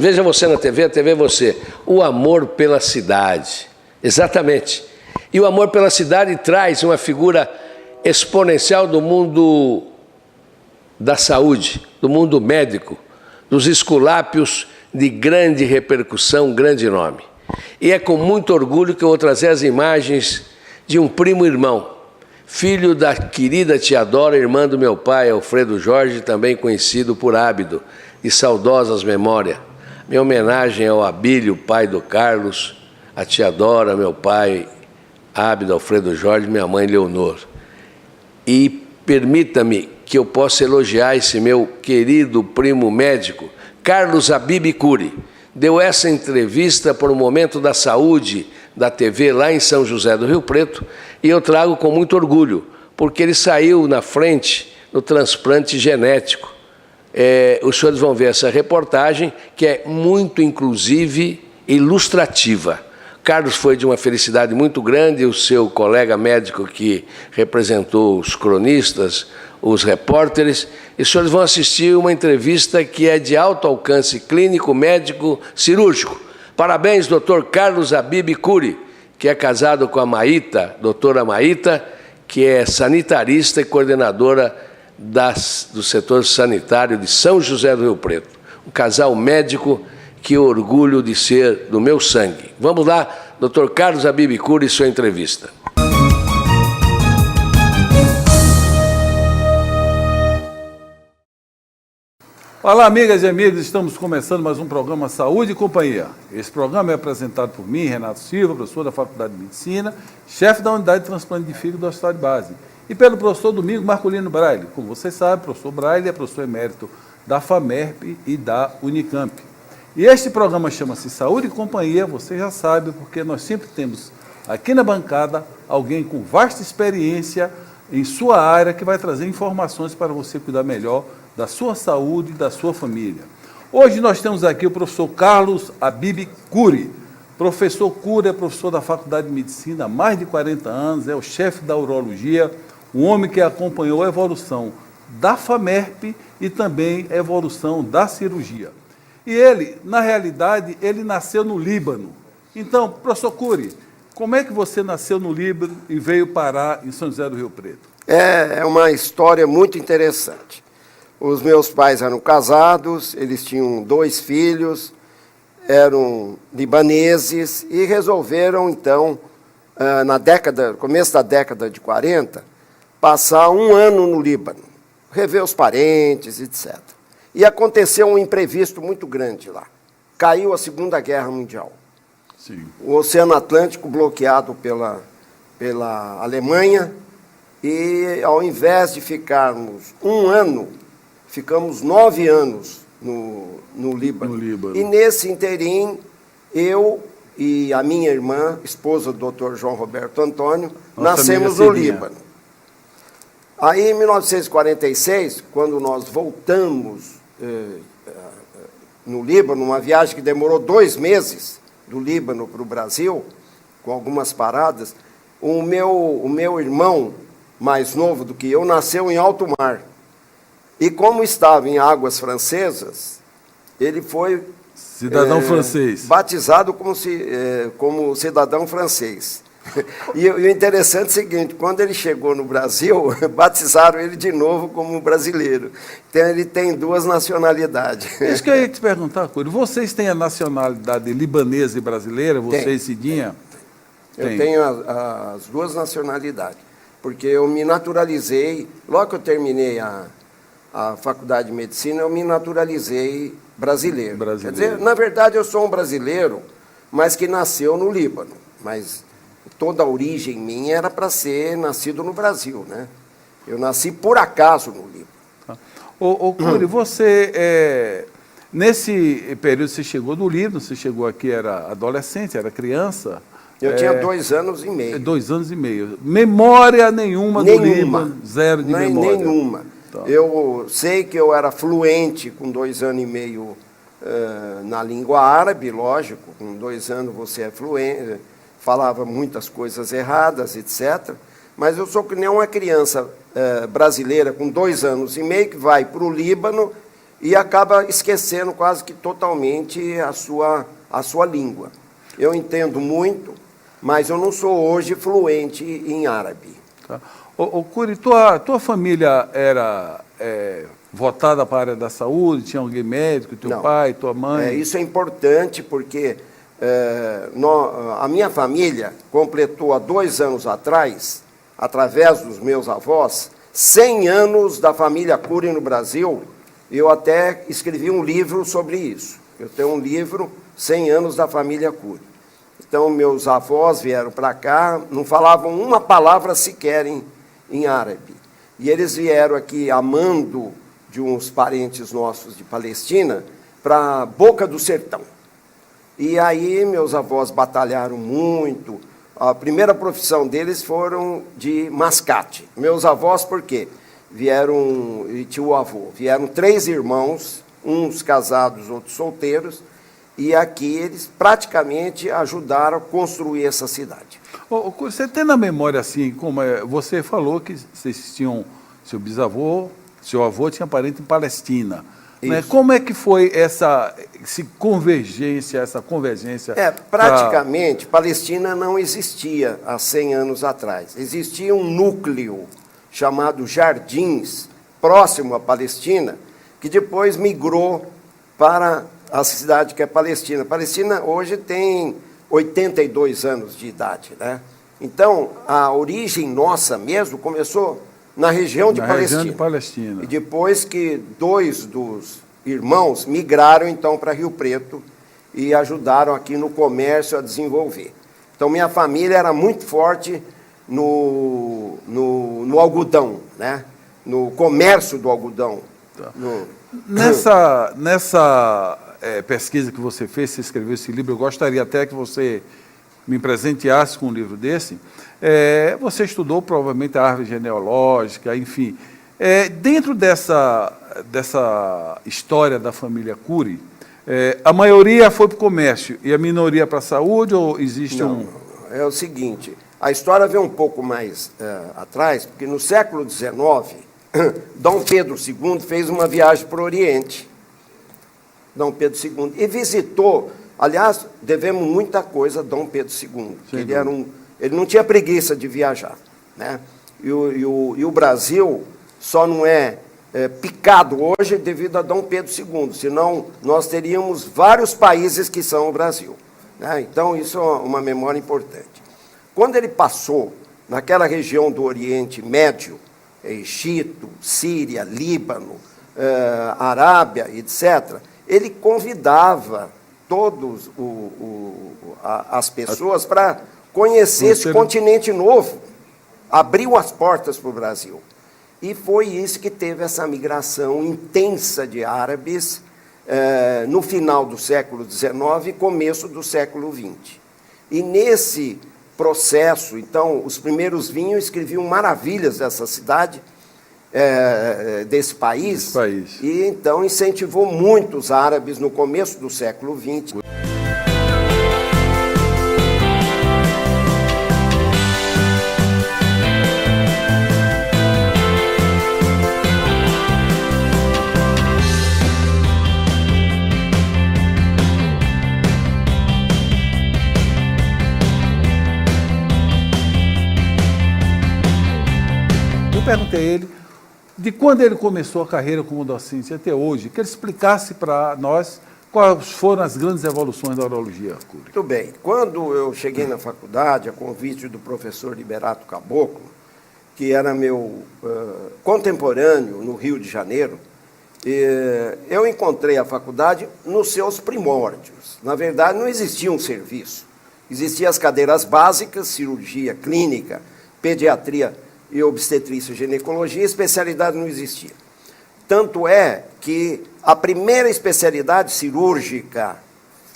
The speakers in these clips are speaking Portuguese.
Veja você na TV, a TV é você. O amor pela cidade. Exatamente. E o amor pela cidade traz uma figura exponencial do mundo da saúde, do mundo médico, dos esculápios de grande repercussão, grande nome. E é com muito orgulho que eu vou trazer as imagens de um primo-irmão, filho da querida tia Dora, irmã do meu pai, Alfredo Jorge, também conhecido por Ábido, de saudosas memórias. Minha homenagem ao Abílio, pai do Carlos, a tia Dora, meu pai, Ábido, Alfredo Jorge, minha mãe, Leonor. E permita-me que eu possa elogiar esse meu querido primo médico, Carlos Habib Cury. Deu essa entrevista por um Momento da Saúde da TV lá em São José do Rio Preto, e eu trago com muito orgulho, porque ele saiu na frente no transplante genético. Os senhores vão ver essa reportagem, que é muito inclusiva e ilustrativa. Carlos foi de uma felicidade muito grande, o seu colega médico que representou os cronistas, os repórteres, e os senhores vão assistir uma entrevista que é de alto alcance clínico, médico, cirúrgico. Parabéns, doutor Carlos Habib Cury, que é casado com a Maíta, doutora Maíta, que é sanitarista e coordenadora do setor sanitário de São José do Rio Preto. Um casal médico que orgulho de ser do meu sangue. Vamos lá, doutor Carlos Habib Cury, sua entrevista. Olá, amigas e amigos, estamos começando mais um programa Saúde e Companhia. Esse programa é apresentado por mim, Renato Silva, professor da Faculdade de Medicina, chefe da Unidade de Transplante de Fígado do Hospital de Base, e pelo professor Domingos Marcolino Braille. Como vocês sabem, o professor Braille é professor emérito da FAMERP e da Unicamp. E este programa chama-se Saúde e Companhia, você já sabe, porque nós sempre temos aqui na bancada alguém com vasta experiência em sua área que vai trazer informações para você cuidar melhor da sua saúde e da sua família. Hoje nós temos aqui o professor Carlos Habib Cury. Professor Cury é professor da Faculdade de Medicina há mais de 40 anos, é o chefe da urologia, um homem que acompanhou a evolução da FAMERP e também a evolução da cirurgia. E ele, na realidade, ele nasceu no Líbano. Então, professor Cury, como é que você nasceu no Líbano e veio parar em São José do Rio Preto? É uma história muito interessante. Os meus pais eram casados, eles tinham 2 filhos, eram libaneses e resolveram, então, começo da década de 40, passar 1 ano no Líbano, rever os parentes, etc. E aconteceu um imprevisto muito grande lá. Caiu a Segunda Guerra Mundial. Sim. O Oceano Atlântico bloqueado pela Alemanha, e ao invés de ficarmos 1 ano, ficamos 9 anos no Líbano. E nesse interim, eu e a minha irmã, esposa do Dr. João Roberto Antônio, nascemos no Líbano. Aí, em 1946, quando nós voltamos no Líbano, uma viagem que demorou 2 meses, do Líbano para o Brasil, com algumas paradas, o meu irmão, mais novo do que eu, nasceu em alto mar. E como estava em águas francesas, ele foi cidadão francês, batizado como cidadão francês. E o interessante é o seguinte, quando ele chegou no Brasil, batizaram ele de novo como brasileiro. Então, ele tem 2 nacionalidades. Isso que eu ia te perguntar, Cury. Vocês têm a nacionalidade libanesa e brasileira, você e Cidinha? Eu tenho as 2 nacionalidades, porque eu me naturalizei, logo que eu terminei a Faculdade de Medicina, eu me naturalizei brasileiro. Quer dizer, na verdade, eu sou um brasileiro, mas que nasceu no Líbano. Mas toda a origem minha era para ser nascido no Brasil, né? Eu nasci por acaso no Líbano. Ô Cury, você, nesse período você chegou no Líbano, você chegou aqui, era adolescente, era criança. Eu tinha 2 anos e meio. 2 anos e meio. Memória nenhuma do Líbano, zero de memória. Nenhuma. Eu sei que eu era fluente com 2 anos e meio na língua árabe, lógico, com 2 anos você é fluente, falava muitas coisas erradas, etc. Mas eu sou que nem uma criança brasileira com 2 anos e meio que vai para o Líbano e acaba esquecendo quase que totalmente a sua língua. Eu entendo muito, mas eu não sou hoje fluente em árabe. Tá. Cury, tua família era votada para a área da saúde? Tinha alguém médico, teu Não. pai, tua mãe? Isso é importante porque a minha família completou há 2 anos atrás, através dos meus avós, 100 anos da família Cury no Brasil. Eu até escrevi um livro sobre isso. Eu tenho um livro, 100 anos da família Cury. Então, meus avós vieram para cá, não falavam uma palavra sequer em árabe. E eles vieram aqui amando de uns parentes nossos de Palestina para Boca do Sertão. E aí meus avós batalharam muito. A primeira profissão deles foram de mascate. Meus avós, por quê? Vieram, e tio avô, vieram 3 irmãos, uns casados, outros solteiros, e aqui eles praticamente ajudaram a construir essa cidade. Você tem na memória, assim, como você falou que vocês tinham, seu avô tinha parente em Palestina. Né? Como é que foi essa convergência? Praticamente, Palestina não existia há 100 anos atrás. Existia um núcleo chamado Jardins, próximo à Palestina, que depois migrou para a cidade que é Palestina. Palestina hoje tem 82 anos de idade, né? Então, a origem nossa mesmo começou na região de Palestina. E depois que 2 dos irmãos migraram, então, para Rio Preto e ajudaram aqui no comércio a desenvolver. Então, minha família era muito forte no algodão, né? No comércio do algodão. Tá. Nessa pesquisa que você fez, você escreveu esse livro, eu gostaria até que você me presenteasse com um livro desse. Você estudou provavelmente a árvore genealógica, enfim. Dentro dessa história da família Cury, a maioria foi para o comércio e a minoria para a saúde, ou existe Não, é o seguinte, a história vem um pouco mais atrás, porque no século XIX, Dom Pedro II fez uma viagem para o Oriente. Dom Pedro II, e visitou, aliás, devemos muita coisa a Dom Pedro II, ele não tinha preguiça de viajar, né? E o Brasil só não é picado hoje devido a Dom Pedro II, senão nós teríamos vários países que são o Brasil, né? Então, isso é uma memória importante. Quando ele passou naquela região do Oriente Médio, Egito, Síria, Líbano, Arábia, etc., ele convidava todas as pessoas para conhecer esse continente novo, abriu as portas para o Brasil. E foi isso que teve essa migração intensa de árabes no final do século XIX e começo do século XX. E nesse processo, então, os primeiros vinham escreviam maravilhas dessa cidade, desse país, e então incentivou muito os árabes no começo do século XX. Eu perguntei a ele de quando ele começou a carreira como docente até hoje, que ele explicasse para nós quais foram as grandes evoluções da urologia, Cury. Muito bem. Quando eu cheguei na faculdade, a convite do professor Liberato Caboclo, que era meu contemporâneo no Rio de Janeiro, eu encontrei a faculdade nos seus primórdios. Na verdade, não existia um serviço. Existiam as cadeiras básicas, cirurgia clínica, pediatria e obstetrícia e ginecologia, especialidade não existia. Tanto é que a primeira especialidade cirúrgica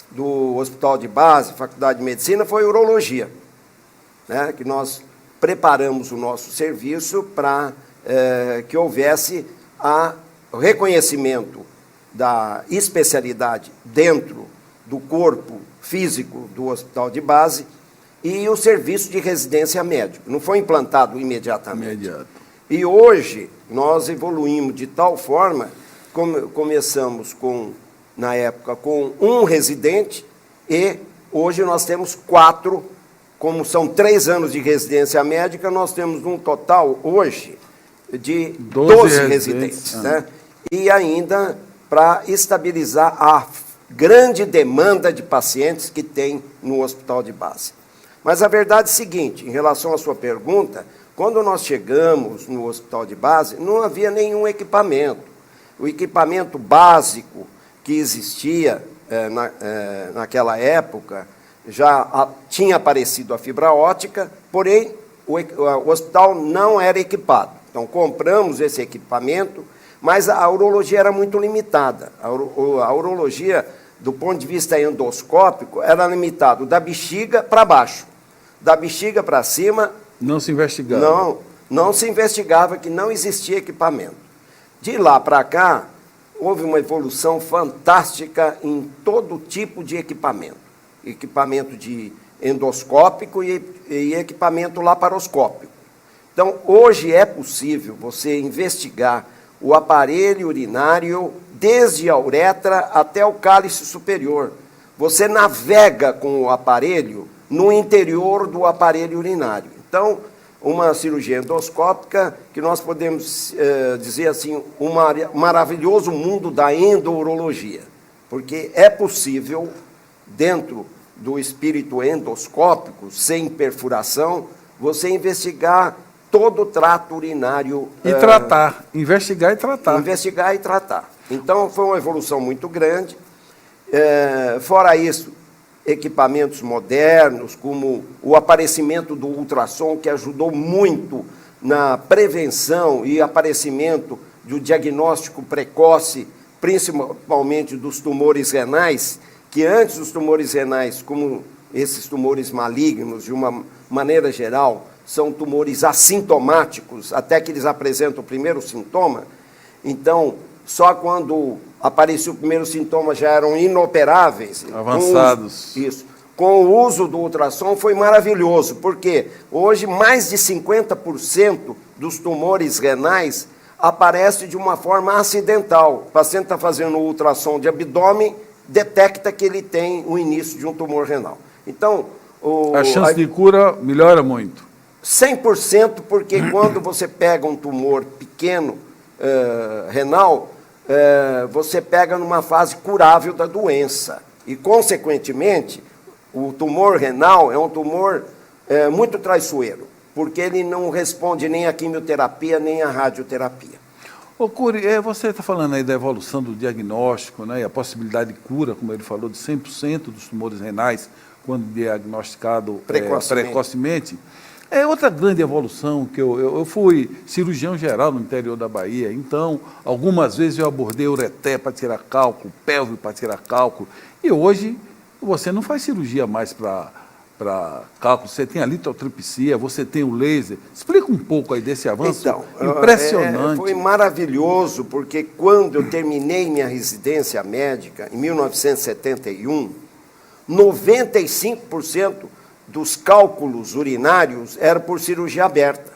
do Hospital de Base, Faculdade de Medicina, foi urologia, né? Que nós preparamos o nosso serviço para que houvesse o reconhecimento da especialidade dentro do corpo físico do Hospital de Base e o serviço de residência médica. Não foi implantado imediatamente. E hoje nós evoluímos de tal forma que começamos na época, com um residente e hoje nós temos 4, como são 3 anos de residência médica, nós temos um total hoje de 12 residentes. Né? E ainda para estabilizar a grande demanda de pacientes que tem no hospital de base. Mas a verdade é a seguinte, em relação à sua pergunta, quando nós chegamos no hospital de base, não havia nenhum equipamento. O equipamento básico que existia naquela época já tinha aparecido a fibra ótica, porém o hospital não era equipado. Então compramos esse equipamento, mas a urologia era muito limitada. A urologia, do ponto de vista endoscópico, era limitado da bexiga para baixo. Da bexiga para cima... Não se investigava. Não se investigava, que não existia equipamento. De lá para cá, houve uma evolução fantástica em todo tipo de equipamento. Equipamento de endoscópico e equipamento laparoscópico. Então, hoje é possível você investigar o aparelho urinário desde a uretra até o cálice superior. Você navega com o aparelho no interior do aparelho urinário. Então, uma cirurgia endoscópica que nós podemos dizer assim, um maravilhoso mundo da endourologia, porque é possível, dentro do espírito endoscópico, sem perfuração, você investigar todo o trato urinário. E tratar, investigar e tratar. Investigar e tratar. Então, foi uma evolução muito grande. Fora isso, equipamentos modernos, como o aparecimento do ultrassom, que ajudou muito na prevenção e aparecimento do diagnóstico precoce, principalmente dos tumores renais, que antes os tumores renais, como esses tumores malignos, de uma maneira geral, são tumores assintomáticos, até que eles apresentam o primeiro sintoma. Então, só quando apareceu o primeiro sintoma já eram inoperáveis. Avançados. Com o uso do ultrassom foi maravilhoso, porque hoje mais de 50% dos tumores renais aparecem de uma forma acidental. O paciente está fazendo o ultrassom de abdômen, detecta que ele tem o início de um tumor renal. Então, a chance de cura melhora muito. 100%, porque quando você pega um tumor pequeno renal, você pega numa fase curável da doença. E, consequentemente, o tumor renal é um tumor muito traiçoeiro, porque ele não responde nem à quimioterapia, nem à radioterapia. Ô, Cury, você está falando aí da evolução do diagnóstico, né, e a possibilidade de cura, como ele falou, de 100% dos tumores renais, quando diagnosticado precocemente. É outra grande evolução, que eu fui cirurgião geral no interior da Bahia, então, algumas vezes eu abordei ureter para tirar cálculo, pelve para tirar cálculo, e hoje você não faz cirurgia mais para cálculo, você tem a litotripsia, você tem o laser. Explica um pouco aí desse avanço. Então, impressionante. Foi maravilhoso, porque quando eu terminei minha residência médica, em 1971, 95% dos cálculos urinários era por cirurgia aberta.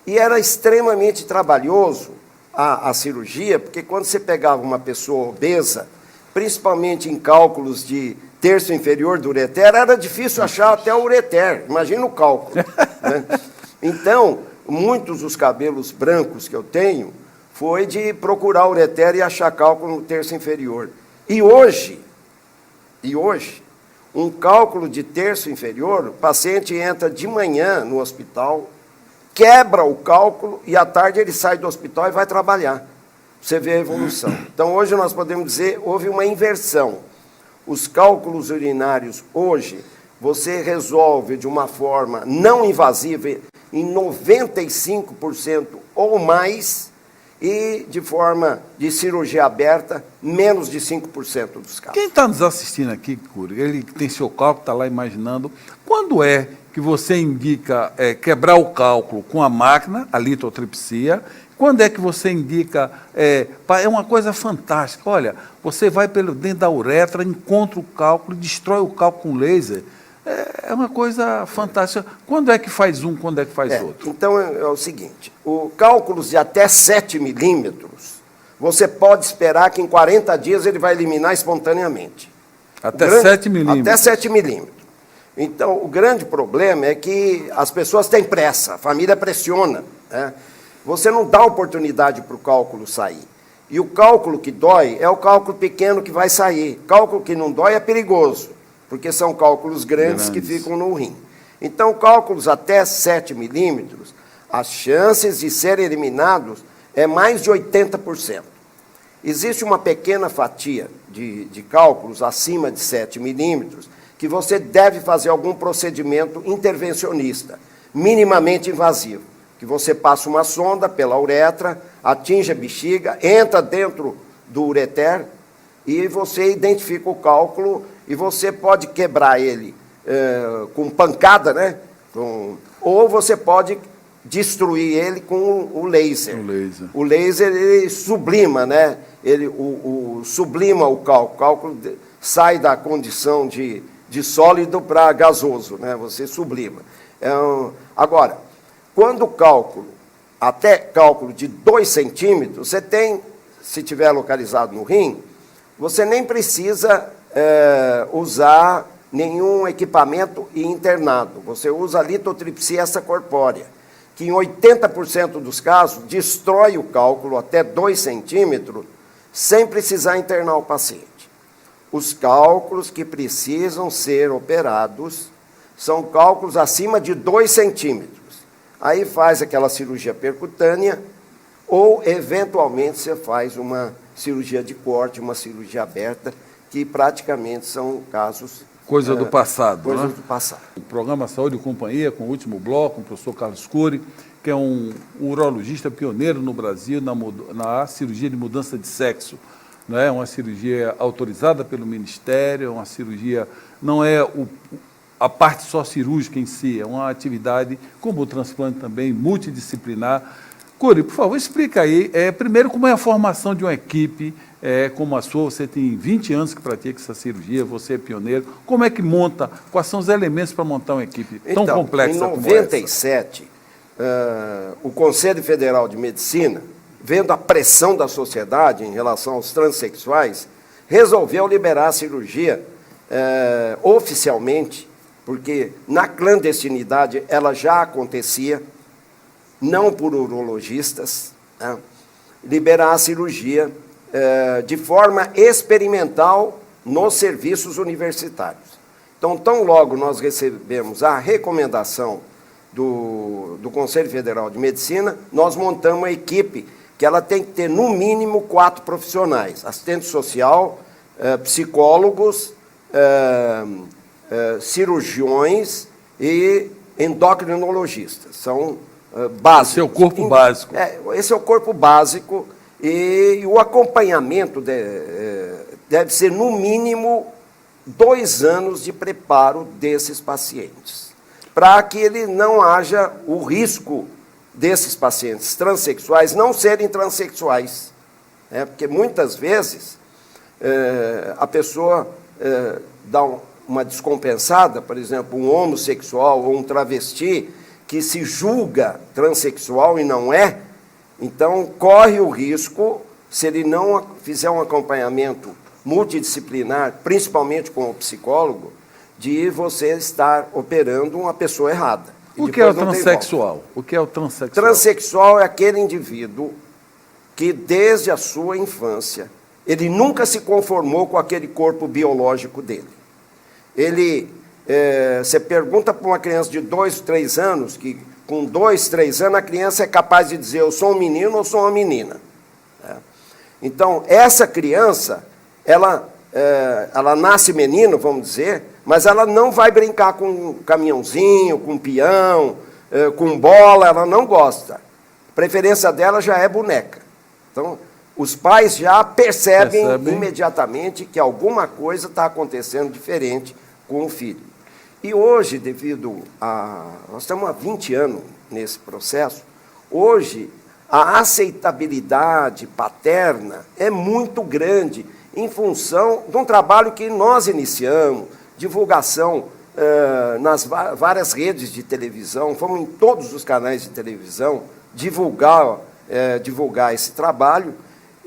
E era extremamente trabalhoso a cirurgia, porque quando você pegava uma pessoa obesa, principalmente em cálculos de terço inferior do ureter, era difícil achar até o ureter, imagina o cálculo. Né? Então, muitos dos cabelos brancos que eu tenho foi de procurar o ureter e achar cálculo no terço inferior. E hoje, um cálculo de terço inferior, o paciente entra de manhã no hospital, quebra o cálculo e à tarde ele sai do hospital e vai trabalhar. Você vê a evolução. Então, hoje nós podemos dizer, houve uma inversão. Os cálculos urinários, hoje, você resolve de uma forma não invasiva em 95% ou mais, e de forma de cirurgia aberta, menos de 5% dos casos. Quem está nos assistindo aqui, Cury, ele que tem seu cálculo, está lá imaginando, quando é que você indica quebrar o cálculo com a máquina, a litotripsia? Quando é que você indica, é uma coisa fantástica, olha, você vai dentro da uretra, encontra o cálculo, destrói o cálculo com laser, é uma coisa fantástica. Quando é que faz um, quando é que faz outro? Então, é o seguinte, cálculos de até 7 milímetros, você pode esperar que em 40 dias ele vai eliminar espontaneamente. Até 7 milímetros. Até 7 milímetros. Então, o grande problema é que as pessoas têm pressa, a família pressiona, né? Você não dá oportunidade para o cálculo sair. E o cálculo que dói é o cálculo pequeno que vai sair. Cálculo que não dói é perigoso, porque são cálculos grandes que ficam no rim. Então, cálculos até 7 milímetros, as chances de serem eliminados é mais de 80%. Existe uma pequena fatia de cálculos acima de 7 milímetros que você deve fazer algum procedimento intervencionista, minimamente invasivo, que você passa uma sonda pela uretra, atinge a bexiga, entra dentro do ureter e você identifica o cálculo e você pode quebrar ele com pancada, né? Ou você pode destruir ele com o laser. O laser ele sublima, né? Ele sublima o cálculo. O cálculo sai da condição de sólido para gasoso, né? Você sublima. Agora, quando o cálculo, até cálculo de 2 centímetros, você tem, se tiver localizado no rim, você nem precisa usar nenhum equipamento e internado. Você usa a litotripsia extracorpórea, que em 80% dos casos destrói o cálculo até 2 centímetros, sem precisar internar o paciente. Os cálculos que precisam ser operados são cálculos acima de 2 centímetros. Aí faz aquela cirurgia percutânea ou, eventualmente, você faz uma cirurgia de corte, uma cirurgia aberta, que praticamente são casos... Coisa do passado, Coisas né? do passado. O programa Saúde e Companhia, com o último bloco, com o professor Carlos Cury, que é um urologista pioneiro no Brasil na cirurgia de mudança de sexo. Não é uma cirurgia autorizada pelo Ministério, é uma cirurgia, não é a parte só cirúrgica em si, é uma atividade, como o transplante também, multidisciplinar. Cury, por favor, explica aí, primeiro, como é a formação de uma equipe como a sua. Você tem 20 anos que pratica essa cirurgia, você é pioneiro. Como é que monta, quais são os elementos para montar uma equipe tão complexa como essa? Em 97, o Conselho Federal de Medicina, vendo a pressão da sociedade em relação aos transexuais, resolveu liberar a cirurgia oficialmente, porque na clandestinidade ela já acontecia, não por urologistas, né? Liberar a cirurgia de forma experimental nos serviços universitários. Então, tão logo nós recebemos a recomendação do Conselho Federal de Medicina, nós montamos uma equipe que ela tem que ter, no mínimo, 4 profissionais: assistente social, psicólogos, cirurgiões e endocrinologistas. São básicos. Esse é o corpo básico. Esse é o corpo básico e o acompanhamento deve ser, no mínimo, 2 anos de preparo desses pacientes, para que ele não haja o risco desses pacientes transexuais não serem transexuais. Porque muitas vezes a pessoa dá uma descompensada, por exemplo, um homossexual ou um travesti que se julga transexual e não é, então corre o risco, se ele não fizer um acompanhamento multidisciplinar, principalmente com o psicólogo, de você estar operando uma pessoa errada. O que é o transexual? O que é o transexual? Transexual é aquele indivíduo que, desde a sua infância, ele nunca se conformou com aquele corpo biológico dele. Você pergunta para uma criança de 2, 3 anos, que com 2, 3 anos a criança é capaz de dizer: eu sou um menino ou sou uma menina. Então, essa criança, ela nasce menino, vamos dizer, mas ela não vai brincar com caminhãozinho, com peão, com bola, ela não gosta. A preferência dela já é boneca. Então, os pais já percebem imediatamente que alguma coisa está acontecendo diferente com o filho. E hoje, nós estamos há 20 anos nesse processo, hoje a aceitabilidade paterna é muito grande, em função de um trabalho que nós iniciamos, divulgação nas várias redes de televisão, fomos em todos os canais de televisão divulgar esse trabalho,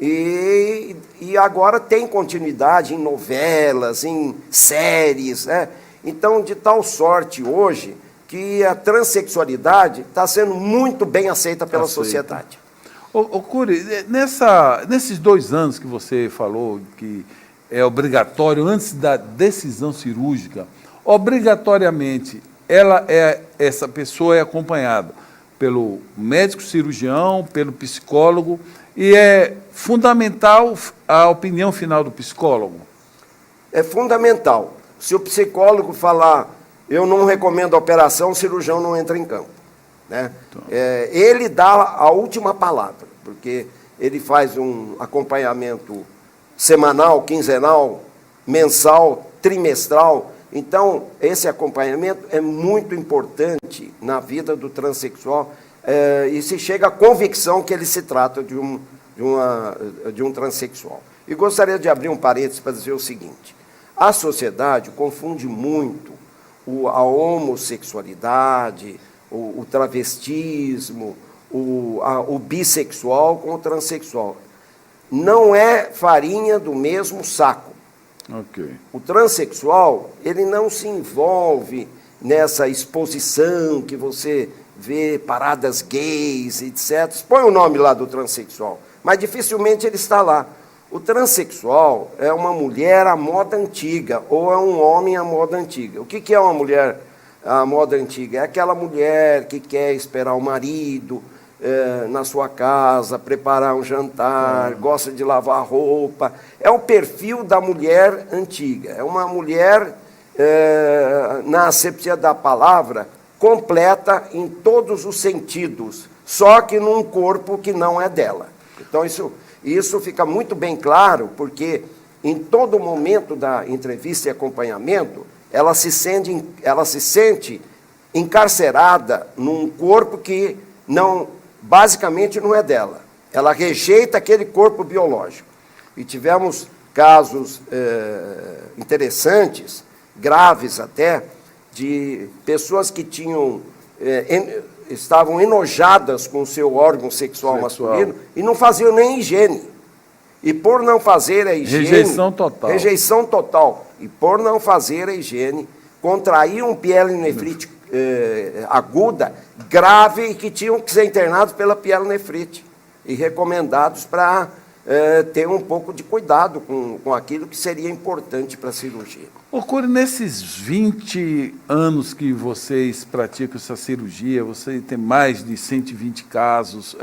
E agora tem continuidade em novelas, em séries, né? Então, de tal sorte hoje que a transexualidade está sendo muito bem aceita pela sociedade. Ô Cury, nesses 2 anos que você falou que é obrigatório, antes da decisão cirúrgica, obrigatoriamente essa pessoa é acompanhada pelo médico cirurgião, pelo psicólogo, e é fundamental a opinião final do psicólogo? É fundamental. Se o psicólogo falar, eu não recomendo a operação, o cirurgião não entra em campo, né? Então. Ele dá a última palavra, porque ele faz um acompanhamento semanal, quinzenal, mensal, trimestral. Então, esse acompanhamento é muito importante na vida do transexual, e se chega à convicção que ele se trata de um transexual. E gostaria de abrir um parênteses para dizer o seguinte: a sociedade confunde muito a homossexualidade, o travestismo, o bissexual com o transexual. Não é farinha do mesmo saco. Okay. O transexual, ele não se envolve nessa exposição que você vê, paradas gays, etc. Põe o nome lá do transexual, mas dificilmente ele está lá. O transexual é uma mulher à moda antiga, ou é um homem à moda antiga. O que é uma mulher à moda antiga? É aquela mulher que quer esperar o marido na sua casa, preparar um jantar, gosta de lavar roupa. É o perfil da mulher antiga. É uma mulher, na acepção da palavra, completa em todos os sentidos, só que num corpo que não é dela. Então, isso fica muito bem claro, porque em todo momento da entrevista e acompanhamento, ela se sente encarcerada num corpo que basicamente não é dela. Ela rejeita aquele corpo biológico. E tivemos casos interessantes, graves até, de pessoas que estavam enojadas com o seu órgão sexual masculino e não faziam nem higiene. E por não fazer a higiene... Rejeição total. Rejeição total. E por não fazer a higiene, contraíam pielonefrite aguda, grave, e que tinham que ser internados pela pielonefrite e recomendados para ter um pouco de cuidado com aquilo que seria importante para a cirurgia. Cury, nesses 20 anos que vocês praticam essa cirurgia, você tem mais de 120 casos,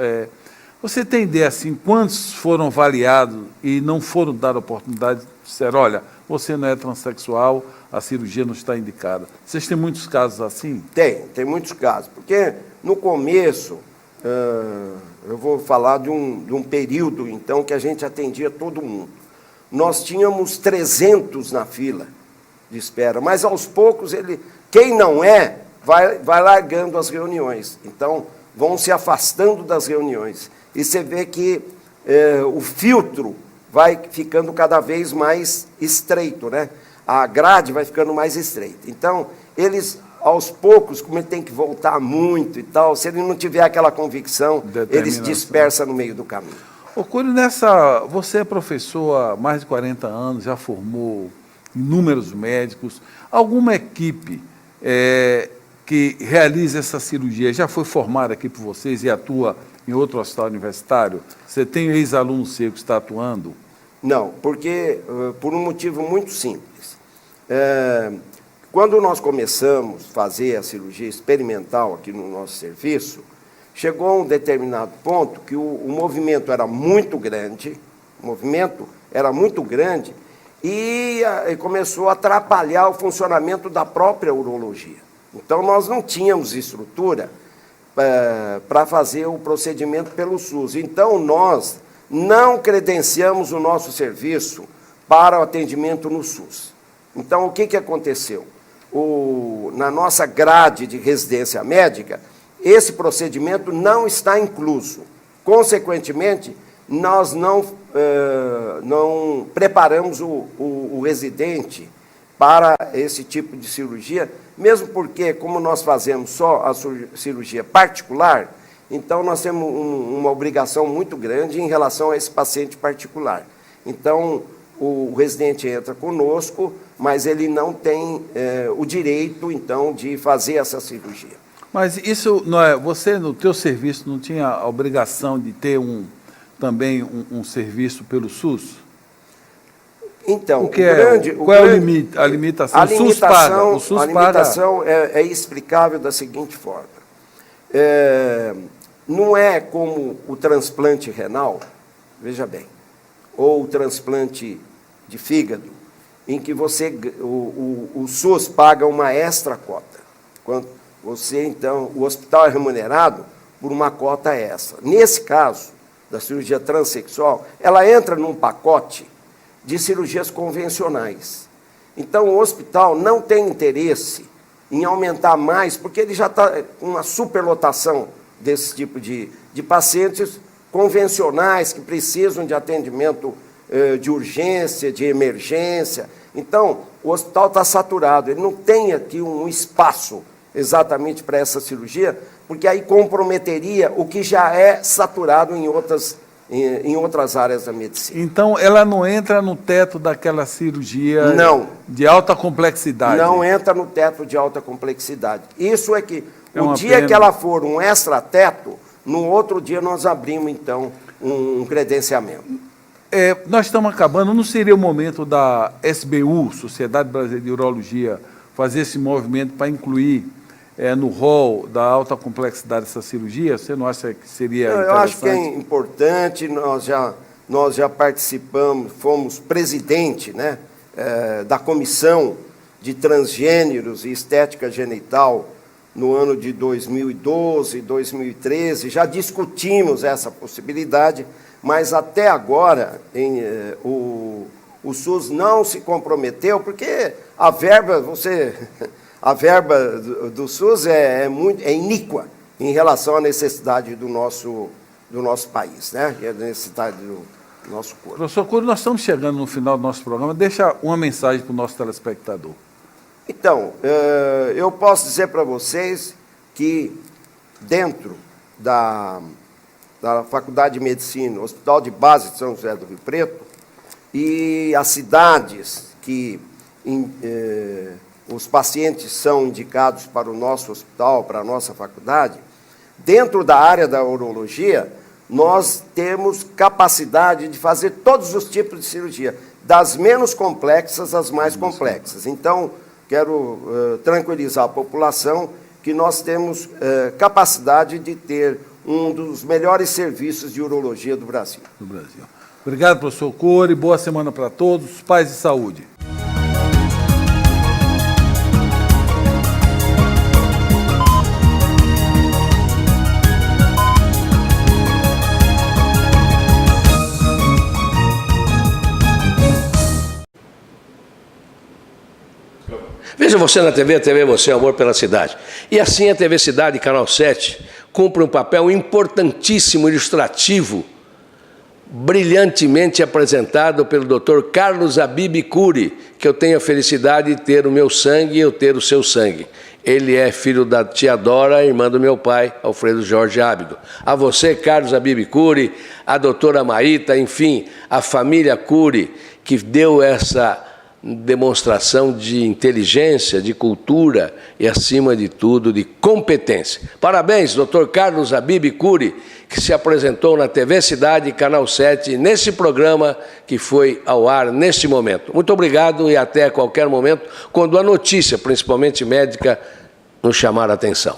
você tem ideia, assim, quantos foram avaliados e não foram dados a oportunidade de dizer, olha, você não é transexual, a cirurgia não está indicada? Vocês têm muitos casos assim? Tem muitos casos, porque no começo, eu vou falar de um período, então, que a gente atendia todo mundo. Nós tínhamos 300 na fila de espera, mas aos poucos, quem não vai largando as reuniões. Então, vão se afastando das reuniões. E você vê que o filtro vai ficando cada vez mais estreito, né? A grade vai ficando mais estreita. Então, eles, aos poucos, como ele tem que voltar muito e tal, se ele não tiver aquela convicção, ele se dispersa no meio do caminho. Cury, você é professor há mais de 40 anos, já formou inúmeros médicos. Alguma equipe que realiza essa cirurgia já foi formada aqui por vocês e atua em outro hospital universitário? Você tem ex-aluno seu que está atuando? Não, porque por um motivo muito simples. Quando nós começamos a fazer a cirurgia experimental aqui no nosso serviço, chegou a um determinado ponto que o movimento era muito grande, e começou a atrapalhar o funcionamento da própria urologia. Então, nós não tínhamos estrutura para fazer o procedimento pelo SUS. Então, nós não credenciamos o nosso serviço para o atendimento no SUS. Então, o que aconteceu? Na nossa grade de residência médica, esse procedimento não está incluso. Consequentemente, nós não preparamos o residente para esse tipo de cirurgia, mesmo porque, como nós fazemos só a cirurgia particular, Então, nós temos uma obrigação muito grande em relação a esse paciente particular. Então, o residente entra conosco, mas ele não tem o direito, então, de fazer essa cirurgia. Mas isso não é, você no teu serviço não tinha a obrigação de ter também um serviço pelo SUS? Então, qual é a limitação? O SUS limitação é explicável da seguinte forma. Não é como o transplante renal, veja bem, ou o transplante de fígado, em que o SUS paga uma extra cota. Quando o hospital é remunerado por uma cota extra. Nesse caso, da cirurgia transexual, ela entra num pacote de cirurgias convencionais. Então, o hospital não tem interesse em aumentar mais, porque ele já está com uma superlotação desse tipo de pacientes convencionais que precisam de atendimento de urgência, de emergência. Então, o hospital está saturado, ele não tem aqui um espaço exatamente para essa cirurgia, porque aí comprometeria o que já é saturado em outras áreas da medicina. Então, ela não entra no teto daquela cirurgia de alta complexidade? Não entra no teto de alta complexidade. Isso é que, o dia que ela for um extra-teto, no outro dia nós abrimos, então, um credenciamento. Nós estamos acabando, não seria o momento da SBU, Sociedade Brasileira de Urologia, fazer esse movimento para incluir no rol da alta complexidade essa cirurgia? Você não acha que seria interessante? Eu acho que é importante, nós já participamos, fomos presidente, né, da Comissão de Transgêneros e Estética Genital no ano de 2012, 2013, já discutimos essa possibilidade, mas até agora o SUS não se comprometeu, porque a verba do SUS é iníqua em relação à necessidade do nosso país, né? A necessidade do nosso corpo. Professor Cury, nós estamos chegando no final do nosso programa. Deixa uma mensagem para o nosso telespectador. Então, eu posso dizer para vocês que dentro da Faculdade de Medicina, Hospital de Base de São José do Rio Preto, e as cidades que os pacientes são indicados para o nosso hospital, para a nossa faculdade, dentro da área da urologia, nós temos capacidade de fazer todos os tipos de cirurgia, das menos complexas às mais complexas. Então, quero tranquilizar a população que nós temos capacidade de ter um dos melhores serviços de urologia do Brasil. Obrigado, professor Cury. Boa semana para todos. Paz e saúde. Veja você na TV, a TV Você, Amor pela Cidade. E assim a TV Cidade, Canal 7, cumpre um papel importantíssimo, ilustrativo, brilhantemente apresentado pelo Dr. Carlos Habib Cury, que eu tenho a felicidade de ter o meu sangue e eu ter o seu sangue. Ele é filho da tia Dora, irmã do meu pai, Alfredo Jorge Ábido. A você, Carlos Habib Cury, a doutora Maíta, enfim, a família Cury, que deu essa demonstração de inteligência, de cultura e, acima de tudo, de competência. Parabéns, Dr. Carlos Habib Cury, que se apresentou na TV Cidade, Canal 7, nesse programa que foi ao ar neste momento. Muito obrigado e até qualquer momento, quando a notícia, principalmente médica, nos chamar a atenção.